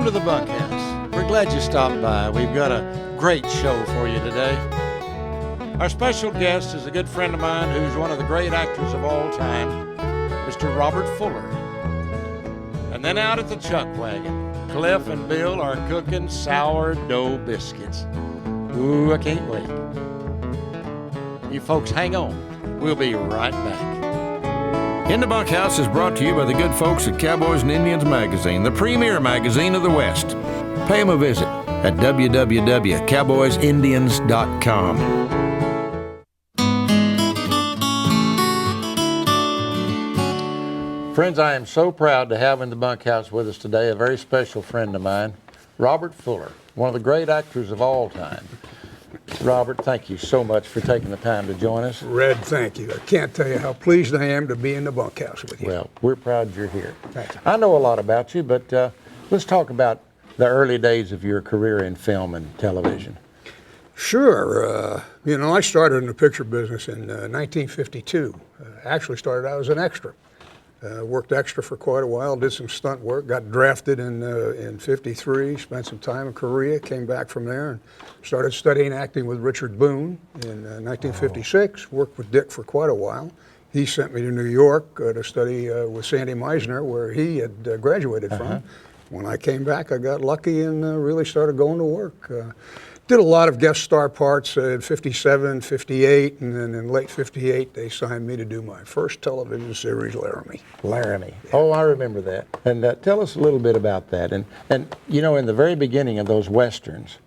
Welcome to the Bunkhouse. We're glad you stopped by. We've got a great show for you today. Our special guest is a good friend of mine who's one of the great actors of all time, Mr. Robert Fuller. And then out at the chuckwagon, Cliff and Bill are cooking sourdough biscuits. Ooh, I can't wait. You folks hang on. We'll be right back. In the Bunkhouse is brought to you by the good folks at Cowboys and Indians magazine, the premier magazine of the West. Pay them a visit at www.cowboysindians.com. Friends, I am so proud to have in the Bunkhouse with us today a very special friend of mine, Robert Fuller, one of the great actors of all time. Robert, thank you so much for taking the time to join us. Red, thank you. I can't tell you how pleased I am to be in the Bunkhouse with you. Well, we're proud you're here. Thank you. I know a lot about you, but let's talk about the early days of your career in film and television. Sure. I started in the picture business in 1952. Actually started out as an extra. Worked extra for quite a while, did some stunt work, got drafted in 53, spent some time in Korea, came back from there and started studying acting with Richard Boone in 1956, worked with Dick for quite a while. He sent me to New York to study with Sandy Meisner, where he had graduated from. When I came back, I got lucky and really started going to work. Did a lot of guest star parts in 57, 58, and then in late 58, they signed me to do my first television series, Laramie. Laramie. Yeah. Oh, I remember that. And tell us a little bit about that. And you know, in the very beginning of those Westerns,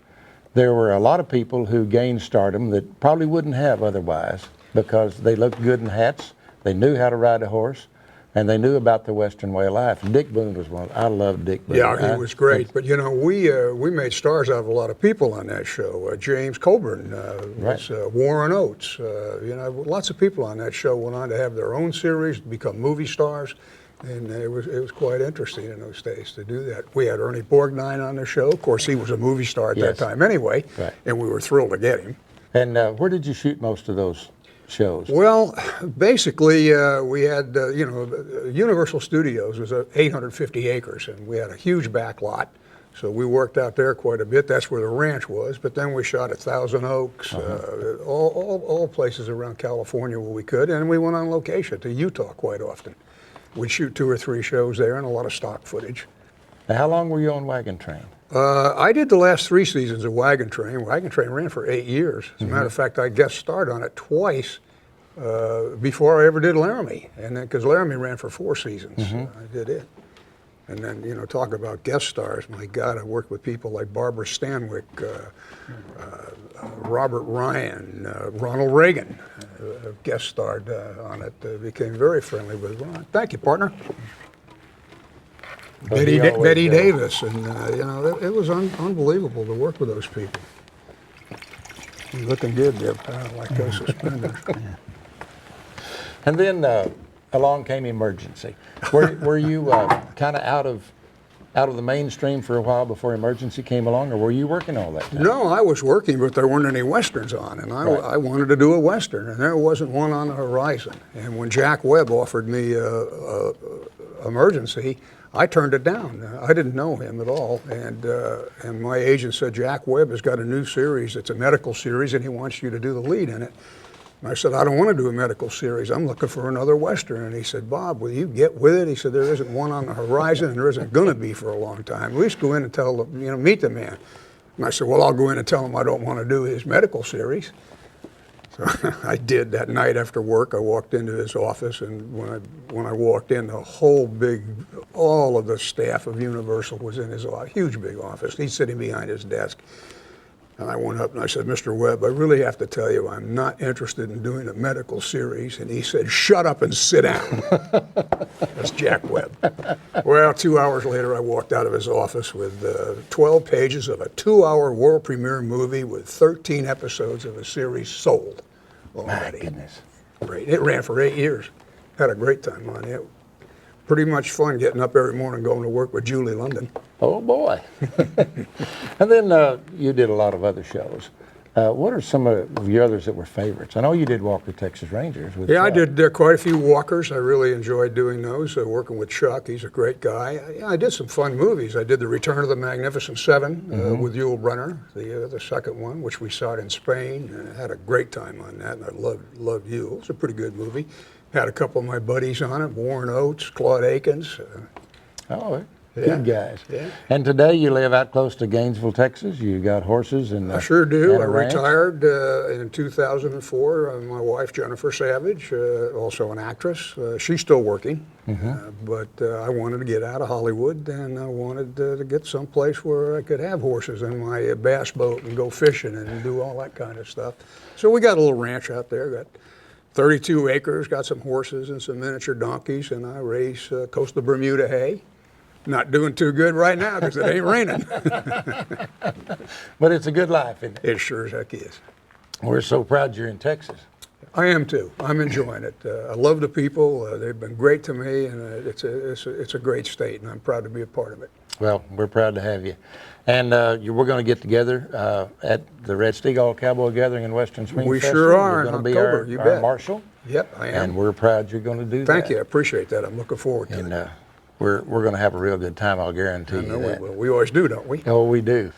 there were a lot of people who gained stardom that probably wouldn't have otherwise because they looked good in hats, they knew how to ride a horse, and they knew about the Western way of life. Dick Boone was one. I loved Dick Boone. Yeah, he was great. But you know, we made stars out of a lot of people on that show. James Coburn, was, Warren Oates. Lots of people on that show went on to have their own series, become movie stars, and it was quite interesting in those days to do that. We had Ernie Borgnine on the show. Of course, he was a movie star at that time anyway, and we were thrilled to get him. And where did you shoot most of those shows? Well, basically, we had, Universal Studios was 850 acres, and we had a huge back lot. So we worked out there quite a bit. That's where the ranch was. But then we shot at Thousand Oaks, all places around California where we could. And we went on location to Utah quite often. We'd shoot 2 or 3 shows there and a lot of stock footage. Now, how long were you on Wagon Train? I did the last 3 seasons of Wagon Train. Wagon Train ran for 8 years. As a matter of fact, I guest starred on it twice before I ever did Laramie. And then, because Laramie ran for 4 seasons, I did it. And then, talk about guest stars. My God, I worked with people like Barbara Stanwyck, Robert Ryan, Ronald Reagan guest starred on it. Became very friendly with Ron. Thank you, partner. Betty Davis, and it was unbelievable to work with those people. You're looking good there, pal, like those suspenders. And then along came Emergency. Were you kind of out of the mainstream for a while before Emergency came along, or were you working all that time? No, I was working, but there weren't any Westerns on, and I wanted to do a Western, and there wasn't one on the horizon. And when Jack Webb offered me Emergency, I turned it down. I didn't know him at all, and my agent said, Jack Webb has got a new series. It's a medical series, and he wants you to do the lead in it. And I said, I don't want to do a medical series. I'm looking for another Western. And he said, Bob, will you get with it? He said, there isn't one on the horizon, and there isn't going to be for a long time. At least go in and tell them, meet the man. And I said, well, I'll go in and tell him I don't want to do his medical series. So I did that night after work. I walked into his office, and when I walked in, all of the staff of Universal was in his huge big office. He's sitting behind his desk. And I went up and I said, Mr. Webb, I really have to tell you, I'm not interested in doing a medical series. And he said, shut up and sit down. That's Jack Webb. Well, 2 hours later, I walked out of his office with 12 pages of a 2-hour world premiere movie with 13 episodes of a series sold already. My goodness. Great. It ran for 8 years. Had a great time on it. Pretty much fun getting up every morning going to work with Julie London. Oh, boy. And then you did a lot of other shows. What are some of your others that were favorites? I know you did Walker Texas Rangers. With Yeah, I Chuck. did quite a few walkers. I really enjoyed doing those, working with Chuck. He's a great guy. I did some fun movies. I did The Return of the Magnificent Seven with Yul Brynner, the second one, which we saw in Spain. Had a great time on that, and I loved Yul. It's a pretty good movie. Had a couple of my buddies on it, Warren Oates, Claude Akins. Good guys. Yeah. And today you live out close to Gainesville, Texas. You got horses and I sure do. and I a ranch. retired in 2004. My wife, Jennifer Savage, also an actress. She's still working, but I wanted to get out of Hollywood, and I wanted to get someplace where I could have horses in my bass boat and go fishing and do all that kind of stuff. So we got a little ranch out there. Got 32 acres, got some horses and some miniature donkeys, and I raise coastal Bermuda hay. Not doing too good right now because it ain't raining. But it's a good life, isn't it? It sure as heck is. We're so proud you're in Texas. I am too. I'm enjoying it. I love the people. They've been great to me, and it's a great state, and I'm proud to be a part of it. Well, we're proud to have you. And we're going to get together at the Red Steagall Cowboy Gathering in Western Springs. We Festival. sure are You're going in to be October, you our bet. marshal. Yep, I am. And we're proud you're going to do that. Thank you. I appreciate that. I'm looking forward to it. And we're going to have a real good time, I'll guarantee I you know that. we will. We always do, don't we? Oh, we do.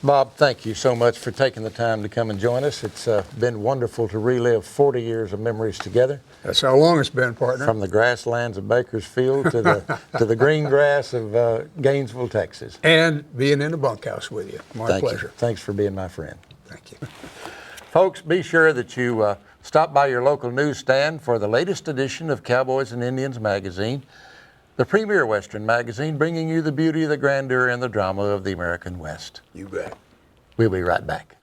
Bob, thank you so much for taking the time to come and join us. It's been wonderful to relive 40 years of memories together. That's how long it's been, partner. From the grasslands of Bakersfield to the green grass of Gainesville, Texas. And being in the bunkhouse with you. My pleasure. Thanks for being my friend. Thank you. Folks, be sure that you stop by your local newsstand for the latest edition of Cowboys and Indians magazine, the premier Western magazine, bringing you the beauty, the grandeur, and the drama of the American West. You bet. We'll be right back.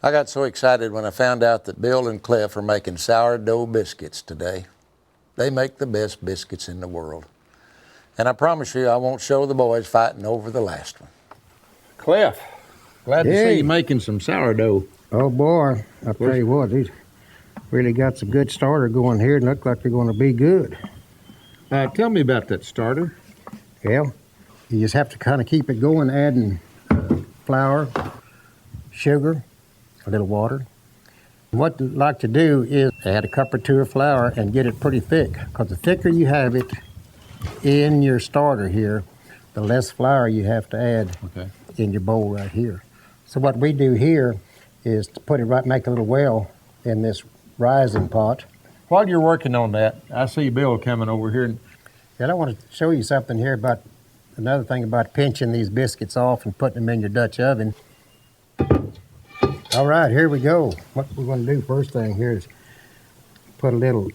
I got so excited when I found out that Bill and Cliff are making sourdough biscuits today. They make the best biscuits in the world. And I promise you, I won't show the boys fighting over the last one. Cliff, glad to see you making some sourdough. Oh boy, I'll tell you what, these really got some good starter going here and look like they're going to be good. Tell me about that starter. Well, you just have to kind of keep it going, adding flour, sugar, a little water. What you like to do is add a cup or two of flour and get it pretty thick, because the thicker you have it in your starter here, the less flour you have to add in your bowl right here. So what we do here is to put it right, make a little well in this rising pot. While you're working on that, I see Bill coming over here. And I want to show you something here about another thing about pinching these biscuits off and putting them in your Dutch oven. All right, here we go. What we're going to do first thing here is put a little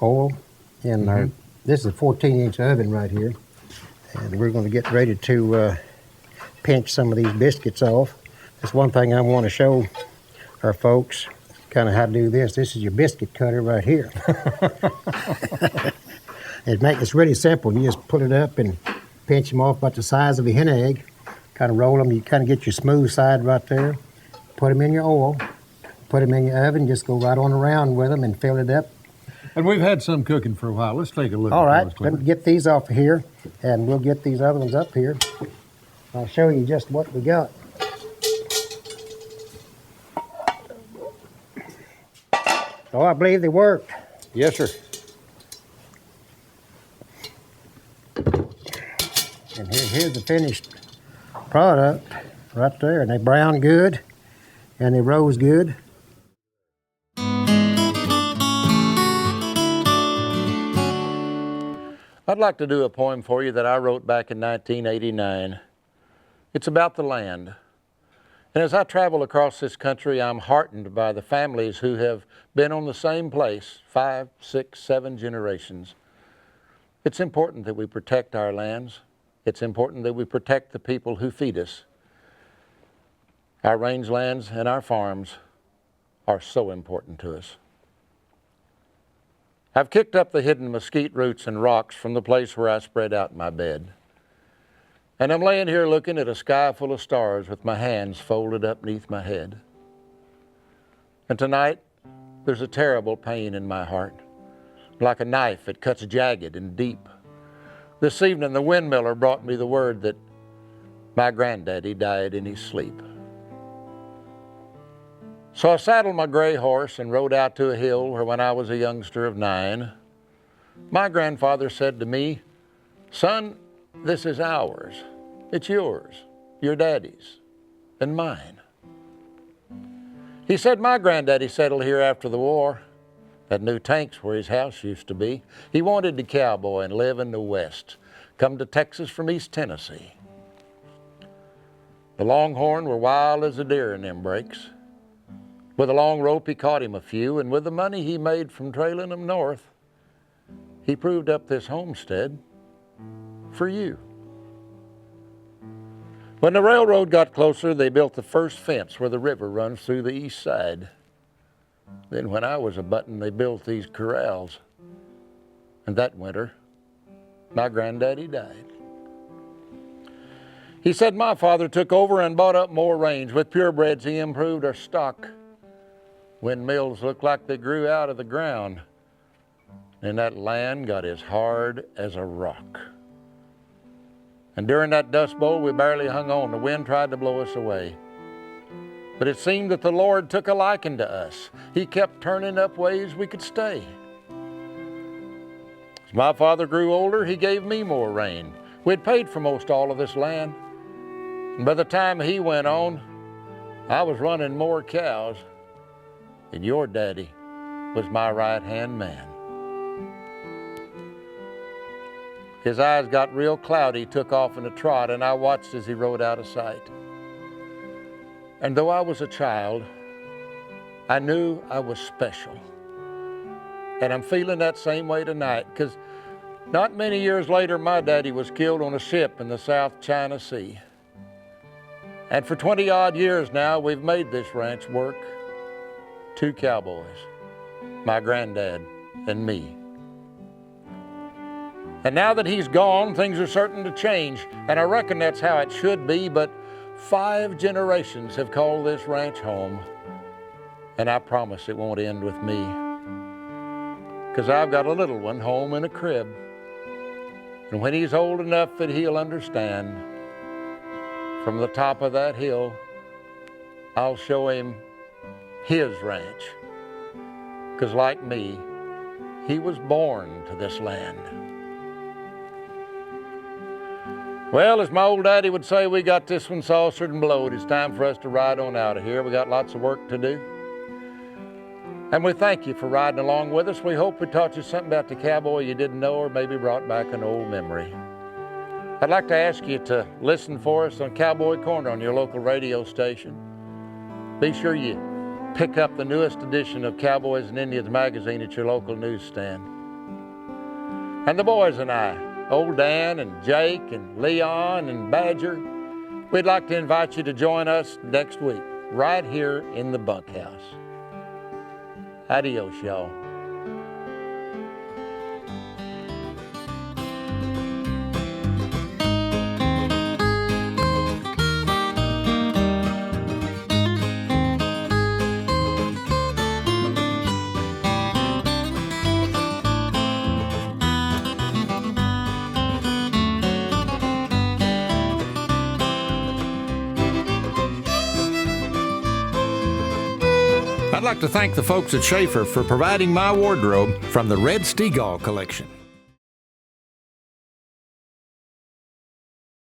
oil in our, this is a 14-inch oven right here. And we're going to get ready to pinch some of these biscuits off. That's one thing I want to show our folks, kind of how to do this. This is your biscuit cutter right here. It's really simple. You just put it up and pinch them off about the size of a hen egg. Kind of roll them. You kind of get your smooth side right there. Put them in your oil. Put them in your oven. Just go right on around with them and fill it up. And we've had some cooking for a while. Let's take a look. All right, let me get these off of here, and we'll get these other ones up here. I'll show you just what we got. Oh, I believe they worked. Yes, sir. And here's the finished product right there. And they brown good, and they rose good. I'd like to do a poem for you that I wrote back in 1989. It's about the land. And as I travel across this country, I'm heartened by the families who have been on the same place 5, 6, 7 generations. It's important that we protect our lands. It's important that we protect the people who feed us. Our rangelands and our farms are so important to us. I've kicked up the hidden mesquite roots and rocks from the place where I spread out my bed. And I'm laying here looking at a sky full of stars with my hands folded up beneath my head. And tonight, there's a terrible pain in my heart. Like a knife, it cuts jagged and deep. This evening, the windmiller brought me the word that my granddaddy died in his sleep. So I saddled my gray horse and rode out to a hill where, when I was a youngster of 9, my grandfather said to me, "Son, this is ours. It's yours, your daddy's, and mine." He said my granddaddy settled here after the war at New Tanks, where his house used to be. He wanted to cowboy and live in the West, come to Texas from East Tennessee. The longhorn were wild as a deer in them breaks. With a long rope, he caught him a few, and with the money he made from trailing them north, he proved up this homestead for you. When the railroad got closer, they built the first fence where the river runs through the east side. Then when I was a button, they built these corrals. And that winter, my granddaddy died. He said my father took over and bought up more range. With purebreds, he improved our stock. Windmills looked like they grew out of the ground. And that land got as hard as a rock. And during that dust bowl, we barely hung on. The wind tried to blow us away. But it seemed that the Lord took a liking to us. He kept turning up ways we could stay. As my father grew older, he gave me more rain. We'd paid for most all of this land. And by the time he went on, I was running more cows. And your daddy was my right-hand man. His eyes got real cloudy, took off in a trot, and I watched as he rode out of sight. And though I was a child, I knew I was special. And I'm feeling that same way tonight, because not many years later, my daddy was killed on a ship in the South China Sea. And for 20-odd years now, we've made this ranch work. 2 cowboys, my granddad and me. And now that he's gone, things are certain to change, and I reckon that's how it should be, but 5 generations have called this ranch home, and I promise it won't end with me, because I've got a little one home in a crib, and when he's old enough that he'll understand, from the top of that hill, I'll show him his ranch, because like me, he was born to this land. Well, as my old daddy would say, we got this one saucered and blowed. It's time for us to ride on out of here. We got lots of work to do. And we thank you for riding along with us. We hope we taught you something about the cowboy you didn't know, or maybe brought back an old memory. I'd like to ask you to listen for us on Cowboy Corner on your local radio station. Be sure you pick up the newest edition of Cowboys and Indians magazine at your local newsstand. And the boys and I, old Dan and Jake and Leon and Badger, we'd like to invite you to join us next week, right here in the bunkhouse. Adios, y'all. I'd like to thank the folks at Schaefer for providing my wardrobe from the Red Steagall collection.